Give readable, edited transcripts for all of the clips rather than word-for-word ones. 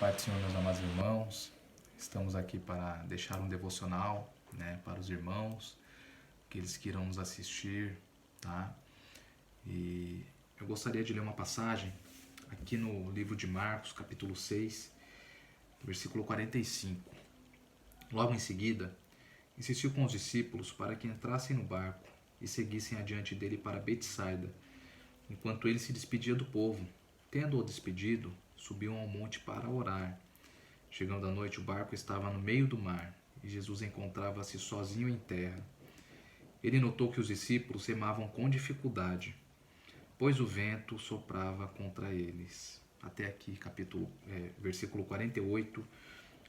Pai do Senhor, meus amados irmãos, estamos aqui para deixar um devocional, para os irmãos, aqueles que irão nos assistir, tá? E eu gostaria de ler uma passagem aqui no livro de Marcos, capítulo 6, versículo 45. Logo em seguida, insistiu com os discípulos para que entrassem no barco e seguissem adiante dele para Betsaida, enquanto ele se despedia do povo. Tendo-o despedido, subiam ao monte para orar. Chegando à noite, o barco estava no meio do mar e Jesus encontrava-se sozinho em terra. Ele notou que os discípulos remavam com dificuldade, pois o vento soprava contra eles. Até aqui, versículo 48,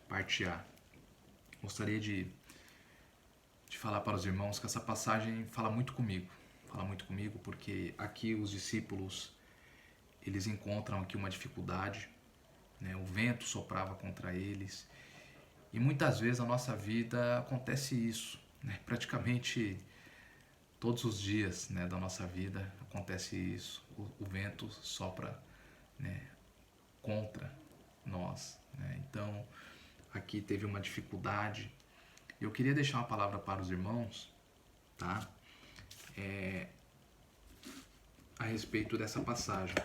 parte A. Gostaria de falar para os irmãos que essa passagem fala muito comigo porque aqui os discípulos eles encontram aqui uma dificuldade, o vento soprava contra eles, e muitas vezes na nossa vida acontece isso, praticamente todos os dias, da nossa vida acontece isso, o vento sopra, contra nós, Então aqui teve uma dificuldade. Eu queria deixar uma palavra para os irmãos, tá? A respeito dessa passagem.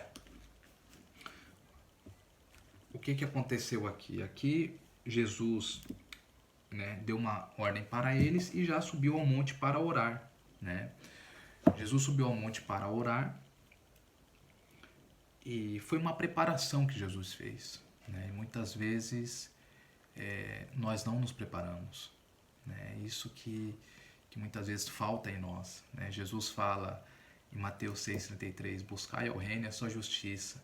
O que aconteceu aqui? Aqui Jesus, deu uma ordem para eles e já subiu ao monte para orar, Jesus subiu ao monte para orar e foi uma preparação que Jesus fez, E muitas vezes nós não nos preparamos, Isso que muitas vezes falta em nós, Jesus fala em Mateus 6,33, buscai ao reino e a sua justiça,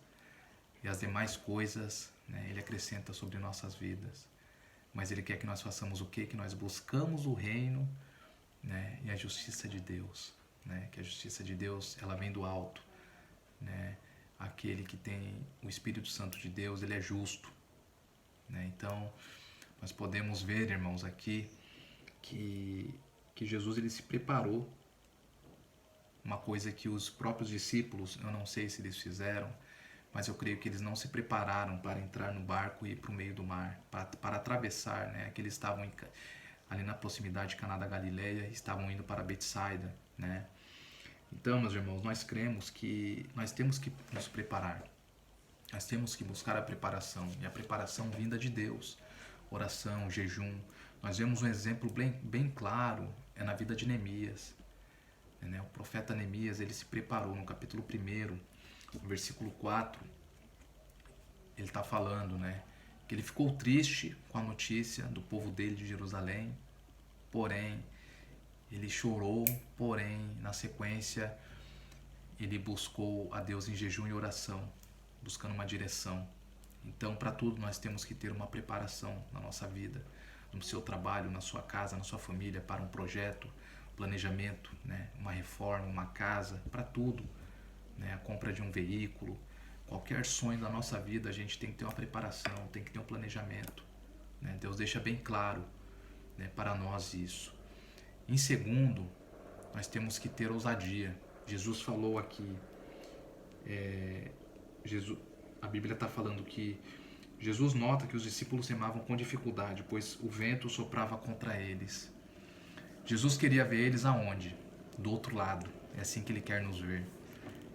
e as demais coisas, Ele acrescenta sobre nossas vidas. Mas Ele quer que nós façamos o quê? Que nós buscamos o reino, e a justiça de Deus, Que a justiça de Deus, ela vem do alto, Aquele que tem o Espírito Santo de Deus, ele é justo, Então, nós podemos ver, irmãos, aqui que Jesus ele se preparou, uma coisa que os próprios discípulos, eu não sei se eles fizeram, mas eu creio que eles não se prepararam para entrar no barco e ir para o meio do mar, para atravessar, que eles estavam ali na proximidade de Caná da Galileia, estavam indo para Betsaida, Então, meus irmãos, nós cremos que nós temos que nos preparar, nós temos que buscar a preparação, e a preparação vinda de Deus, oração, jejum. Nós vemos um exemplo bem claro, na vida de Neemias, O profeta Neemias, ele se preparou no capítulo 1, no versículo 4, ele está falando, que ele ficou triste com a notícia do povo dele de Jerusalém, porém, ele chorou, porém, na sequência, ele buscou a Deus em jejum e oração, buscando uma direção. Então, para tudo, nós temos que ter uma preparação na nossa vida, no seu trabalho, na sua casa, na sua família, para um projeto, planejamento, uma reforma, uma casa, para tudo, a compra de um veículo, qualquer sonho da nossa vida, a gente tem que ter uma preparação, tem que ter um planejamento, Deus deixa bem claro, para nós isso. Em segundo, nós temos que ter ousadia. Jesus falou aqui, a Bíblia está falando que Jesus nota que os discípulos remavam com dificuldade, pois o vento soprava contra eles. Jesus queria ver eles aonde? Do outro lado. É assim que Ele quer nos ver.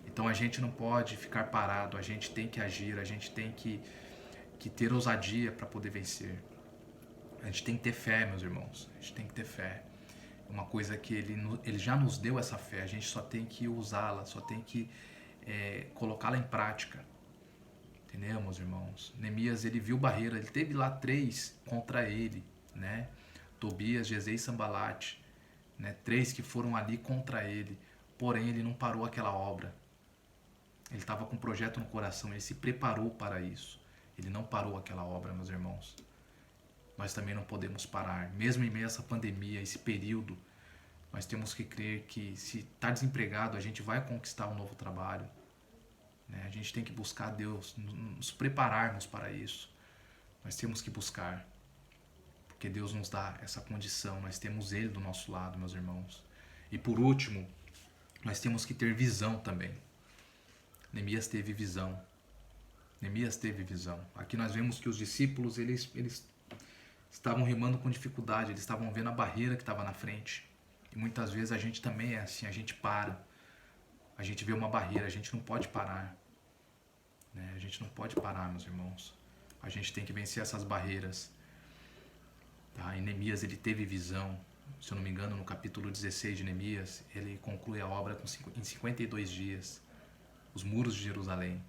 Então a gente não pode ficar parado, a gente tem que agir, a gente tem que ter ousadia para poder vencer. A gente tem que ter fé, meus irmãos, a gente tem que ter fé. Uma coisa que ele já nos deu essa fé, a gente só tem que usá-la, só tem que colocá-la em prática. Entendeu, meus irmãos? Neemias, ele viu barreira, ele teve lá 3 contra ele, Tobias, Gesem e Sambalate, 3 que foram ali contra ele, porém ele não parou aquela obra. Ele estava com um projeto no coração, ele se preparou para isso. Ele não parou aquela obra, meus irmãos. Nós também não podemos parar. Mesmo em meio a essa pandemia, esse período, nós temos que crer que se está desempregado, a gente vai conquistar um novo trabalho. A gente tem que buscar Deus, nos prepararmos para isso. Nós temos que buscar, porque Deus nos dá essa condição, nós temos Ele do nosso lado, meus irmãos. E por último, nós temos que ter visão também. Neemias teve visão. Neemias teve visão. Aqui nós vemos que os discípulos, eles estavam remando com dificuldade, eles estavam vendo a barreira que estava na frente. E muitas vezes a gente também é assim, a gente para. A gente vê uma barreira, a gente não pode parar. Né? A gente não pode parar, meus irmãos. A gente tem que vencer essas barreiras. Tá? E Neemias, ele teve visão. Se eu não me engano, no capítulo 16 de Neemias, ele conclui a obra em 52 dias. Os muros de Jerusalém.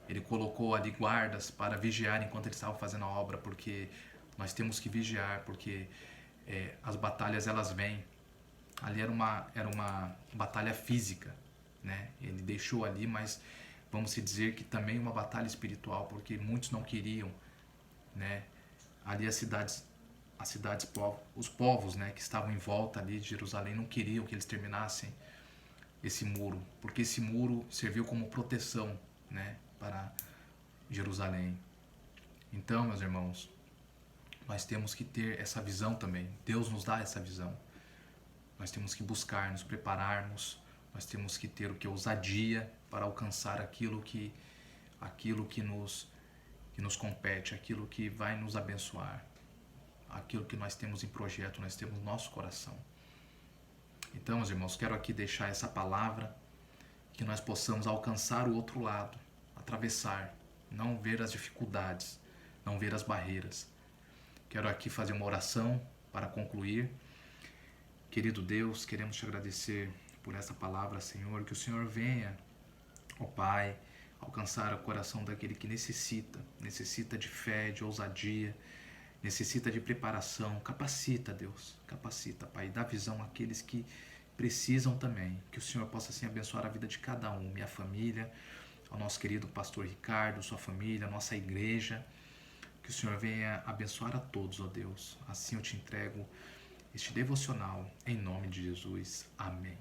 Ele colocou ali guardas para vigiar enquanto ele estava fazendo a obra, porque nós temos que vigiar, porque as batalhas elas vêm. Ali era uma batalha física, né? Ele deixou ali, mas vamos dizer que também uma batalha espiritual, porque muitos não queriam, né? Ali os povos, né, que estavam em volta ali de Jerusalém não queriam que eles terminassem esse muro, porque esse muro serviu como proteção, né, para Jerusalém. Então, meus irmãos, nós temos que ter essa visão também. Deus nos dá essa visão. Nós temos que buscar, nos prepararmos. Nós temos que ter o que? Ousadia para alcançar aquilo que nos compete, aquilo que vai nos abençoar, aquilo que nós temos em projeto, nós temos no nosso coração. Então, meus irmãos, quero aqui deixar essa palavra, que nós possamos alcançar o outro lado, atravessar, não ver as dificuldades, não ver as barreiras. Quero aqui fazer uma oração para concluir. Querido Deus, queremos te agradecer por essa palavra, Senhor, que o Senhor venha, ó Pai, alcançar o coração daquele que necessita de fé, de ousadia, necessita de preparação. Capacita, Deus, capacita, Pai, dá visão àqueles que precisam também. Que o Senhor possa assim abençoar a vida de cada um, minha família, ao nosso querido pastor Ricardo, sua família, a nossa igreja. Que o Senhor venha abençoar a todos, ó Deus. Assim eu te entrego este devocional, em nome de Jesus. Amém.